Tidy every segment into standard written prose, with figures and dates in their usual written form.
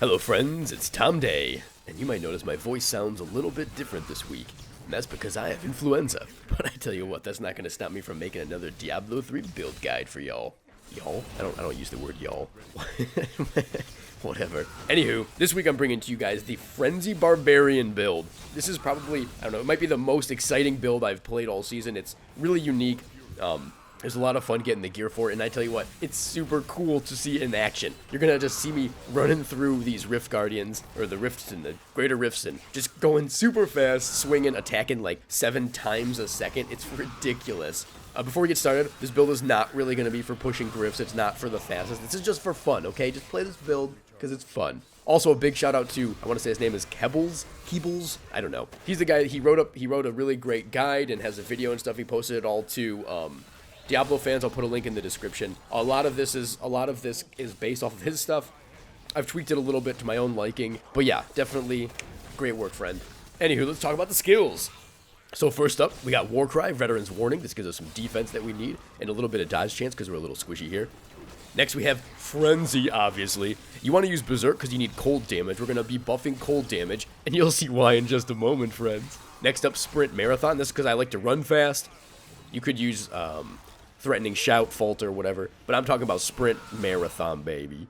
Hello friends, it's Tom Day, and you might notice my voice sounds a little bit different this week, and that's because I have influenza. But I tell you what, that's not going to stop me from making another Diablo 3 build guide for y'all. Y'all? I don't use the word y'all. Whatever. Anywho, this week I'm bringing to you guys the Frenzy Barbarian build. This is probably, I don't know, it might be the most exciting build I've played all season. It's really unique. There's a lot of fun getting the gear for it, and I tell you what, it's super cool to see in action. You're gonna just see me running through these Rift Guardians, or the Rifts and the Greater Rifts, and just going super fast, swinging, attacking like 7 times a second. It's ridiculous. Before we get started, this build is not really gonna be for pushing Grifts. It's not for the fastest. This is just for fun, okay? Just play this build because it's fun. Also, a big shout out to, I want to say his name is Keebles, I don't know. He's the guy, he wrote a really great guide and has a video and stuff. He posted it all to Diablo fans. I'll put a link in the description. A lot of this is based off of his stuff. I've tweaked it a little bit to my own liking, but yeah, definitely great work, friend. Anywho, let's talk about the skills. So first up, we got Warcry, Veteran's Warning. This gives us some defense that we need and a little bit of dodge chance because we're a little squishy here. Next, we have Frenzy, obviously. You want to use Berserk because you need cold damage. We're going to be buffing cold damage, and you'll see why in just a moment, friends. Next up, Sprint Marathon. This is because I like to run fast. You could use Threatening Shout, Falter, whatever. But I'm talking about Sprint Marathon, baby.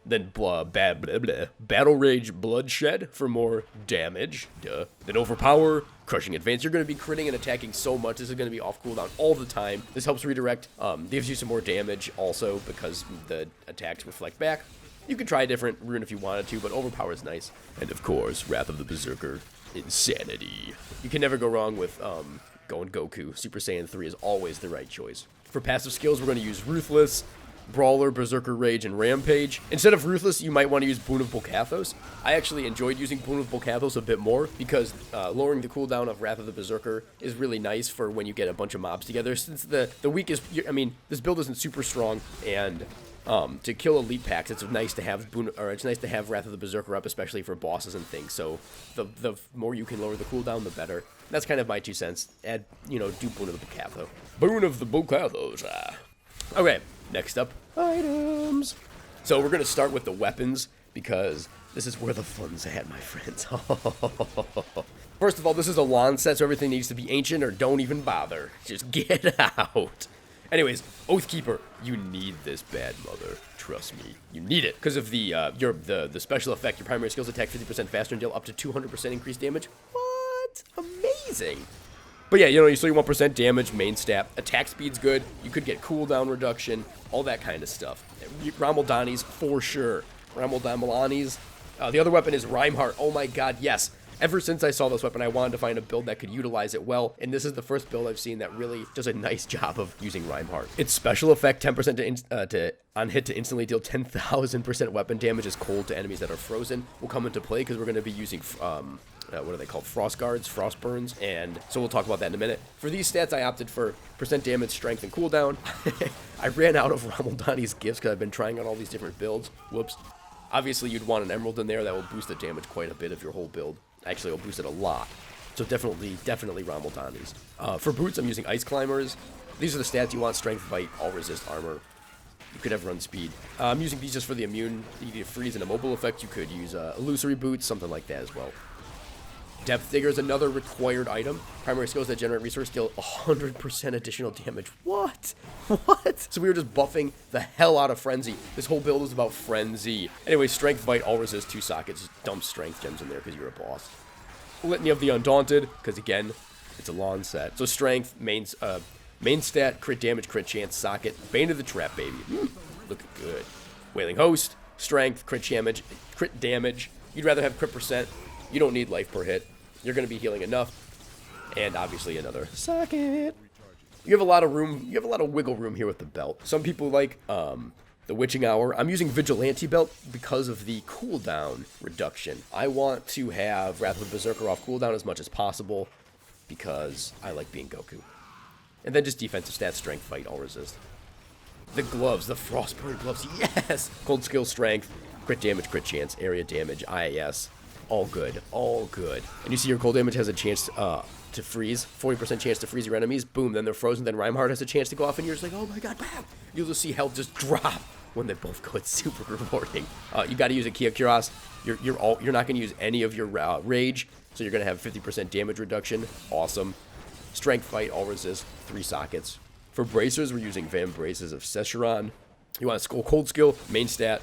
Then Battle Rage Bloodshed for more damage. Duh. Then Overpower, Crushing Advance. You're going to be critting and attacking so much. This is going to be off cooldown all the time. This helps redirect. Gives you some more damage also because the attacks reflect back. You could try a different rune if you wanted to, but Overpower is nice. And of course, Wrath of the Berserker, Insanity. You can never go wrong with going Goku. Super Saiyan 3 is always the right choice. For passive skills, we're going to use Ruthless, Brawler, Berserker Rage, and Rampage. Instead of Ruthless, you might want to use Boon of Bolcathos. I actually enjoyed using Boon of Bolcathos a bit more because lowering the cooldown of Wrath of the Berserker is really nice for when you get a bunch of mobs together. Since the weak is, I mean, this build isn't super strong, and to kill elite packs, it's nice to have Wrath of the Berserker up, especially for bosses and things. So the more you can lower the cooldown, the better. That's kind of my 2 cents. Add, do Boon of the Bolcathos. Boon of the Bolcathos. Okay, next up, items. So we're going to start with the weapons because this is where the fun's at, my friends. First of all, this is a LoN set, so everything needs to be ancient or don't even bother. Just get out. Anyways, Oathkeeper, you need this bad mother. Trust me, you need it because of the special effect. Your primary skills attack 50% faster and deal up to 200% increased damage. What? Amazing. But yeah, you still want percent damage, main stat. Attack speed's good. You could get cooldown reduction, all that kind of stuff. Ramaldani's for sure. Ramaldani's. The other weapon is Rimeheart. Oh my god, yes. Ever since I saw this weapon, I wanted to find a build that could utilize it well, and this is the first build I've seen that really does a nice job of using Rimeheart. Its special effect, 10% on hit to instantly deal 10,000% weapon damage is cold to enemies that are frozen, will come into play because we're going to be using what are they called? Frost guards, Frostburns, and so we'll talk about that in a minute. For these stats, I opted for percent damage, strength, and cooldown. I ran out of Ramaldani's gifts because I've been trying out all these different builds. Whoops. Obviously, you'd want an emerald in there that will boost the damage quite a bit of your whole build. Actually, it'll boost it a lot. So definitely Ramaldani's. For boots, I'm using Ice Climbers. These are the stats you want: strength, fight, all resist, armor. You could have run speed. I'm using these just for the immune, you freeze, and immobile effect. You could use illusory boots, something like that as well. Depth Digger is another required item. Primary skills that generate resource deal 100% additional damage. What? What? So we were just buffing the hell out of Frenzy. This whole build is about Frenzy. Anyway, Strength, Fight, all resist, 2 sockets. Just dump Strength gems in there because you're a boss. Litany of the Undaunted, because again, it's a LoN set. So Strength, main stat, crit damage, crit chance, socket. Bane of the Trap, baby. Looking good. Wailing Host, Strength, crit damage. You'd rather have crit percent. You don't need life per hit. You're going to be healing enough. And obviously another socket. You have a lot of room. You have a lot of wiggle room here with the belt. Some people like the Witching Hour. I'm using Vigilante belt because of the cooldown reduction. I want to have Wrath of the Berserker off cooldown as much as possible because I like being Goku. And then just defensive stats, strength, fight, all resist. The gloves, the Frostburn gloves, yes! Cold skill, strength, crit damage, crit chance, area damage, IAS. All good, all good. And you see your cold damage has a chance to freeze, 40% chance to freeze your enemies. Boom, then they're frozen. Then Rimeheart has a chance to go off, and you're just like, oh my god, bam! You'll just see health just drop when they both go, it's super rewarding. You got to use a Kia Kuros. You're not going to use any of your rage, so you're going to have 50% damage reduction. Awesome. Strength fight, all resist, 3 sockets. For bracers, we're using Van Braces of Secheron. You want a cold skill, main stat,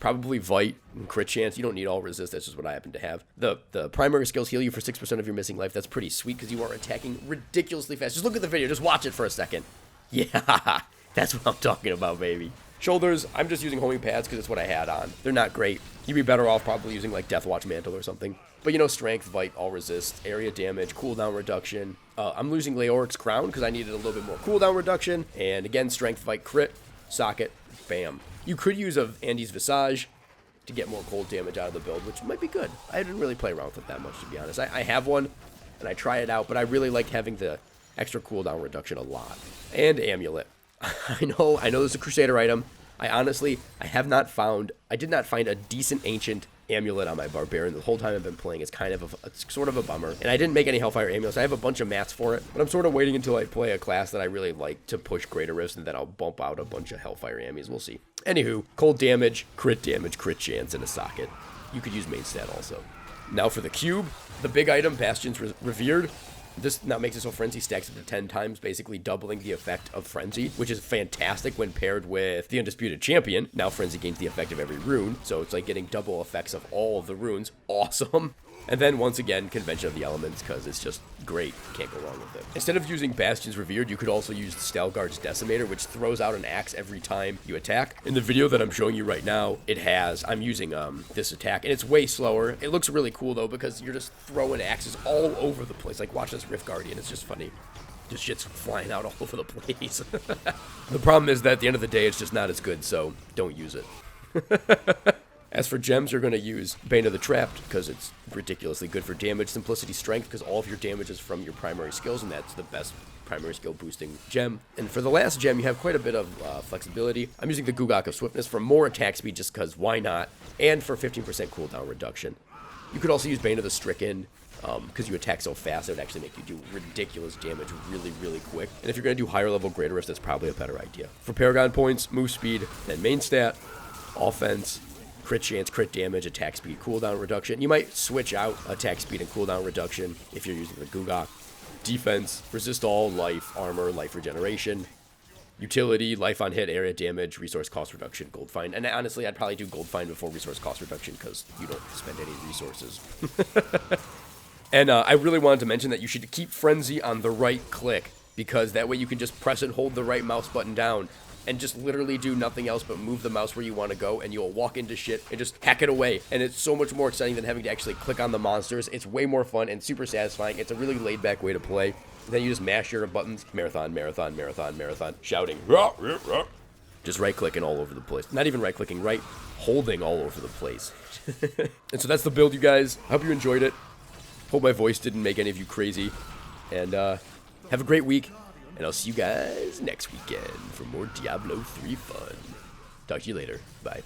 probably Vite and crit chance. You don't need all resist, that's just what I happen to have. The primary skills heal you for 6% of your missing life. That's pretty sweet because you are attacking ridiculously fast. Just look at the video, just watch it for a second. Yeah, that's what I'm talking about, baby. Shoulders, I'm just using homing pads because it's what I had on. They're not great. You'd be better off probably using like Deathwatch Mantle or something. But you know, strength, Vite, all resist, area damage, cooldown reduction. I'm losing Leoric's Crown because I needed a little bit more cooldown reduction. And again, strength, Vite, crit, socket, bam. You could use Andy's Visage to get more cold damage out of the build, which might be good. I didn't really play around with it that much, to be honest. I have one, and I try it out, but I really like having the extra cooldown reduction a lot. And Amulet. I know this is a Crusader item. I did not find a decent ancient amulet on my Barbarian the whole time I've been playing. It's kind of it's sort of a bummer. And I didn't make any Hellfire amulets. I have a bunch of mats for it, but I'm sort of waiting until I play a class that I really like to push greater rifts, and then I'll bump out a bunch of Hellfire ammies. We'll see. Anywho, cold damage, crit chance, and a socket. You could use main stat also. Now for the cube, the big item, Bastion's Revered. This now makes it so Frenzy stacks up to 10 times, basically doubling the effect of Frenzy, which is fantastic when paired with the Undisputed Champion. Now Frenzy gains the effect of every rune, so it's like getting double effects of all of the runes. Awesome. And then once again, Convention of the Elements, because it's just great. Can't go wrong with it. Instead of using Bastion's Revered, you could also use Stalgard's Decimator, which throws out an axe every time you attack. In the video that I'm showing you right now, I'm using this attack, and it's way slower. It looks really cool, though, because you're just throwing axes all over the place. Like, watch this Rift Guardian. It's just funny. Just shit's flying out all over the place. The problem is that at the end of the day, it's just not as good, so don't use it. As for gems, you're going to use Bane of the Trapped because it's ridiculously good for damage, simplicity, strength, because all of your damage is from your primary skills, and that's the best primary skill boosting gem. And for the last gem, you have quite a bit of flexibility. I'm using the Gugok of Swiftness for more attack speed just because why not, and for 15% cooldown reduction. You could also use Bane of the Stricken because you attack so fast, it would actually make you do ridiculous damage really, really quick. And if you're going to do higher level greater rifts, that's probably a better idea. For Paragon points, move speed, then main stat, offense, crit chance, crit damage, attack speed, cooldown reduction. You might switch out attack speed and cooldown reduction if you're using the Gugok. Defense, resist all, life, armor, life regeneration. Utility, life on hit, area damage, resource cost reduction, gold find. And honestly, I'd probably do gold find before resource cost reduction because you don't spend any resources. And I really wanted to mention that you should keep Frenzy on the right click because that way you can just press and hold the right mouse button down and just literally do nothing else but move the mouse where you want to go, and you'll walk into shit and just hack it away. And it's so much more exciting than having to actually click on the monsters. It's way more fun and super satisfying. It's a really laid-back way to play. And then you just mash your buttons, marathon, marathon, marathon, marathon, shouting, rah, rah, rah. Just right-clicking all over the place. Not even right-clicking, holding all over the place. And so that's the build, you guys. I hope you enjoyed it. Hope my voice didn't make any of you crazy. And have a great week. And I'll see you guys next weekend for more Diablo 3 fun. Talk to you later. Bye.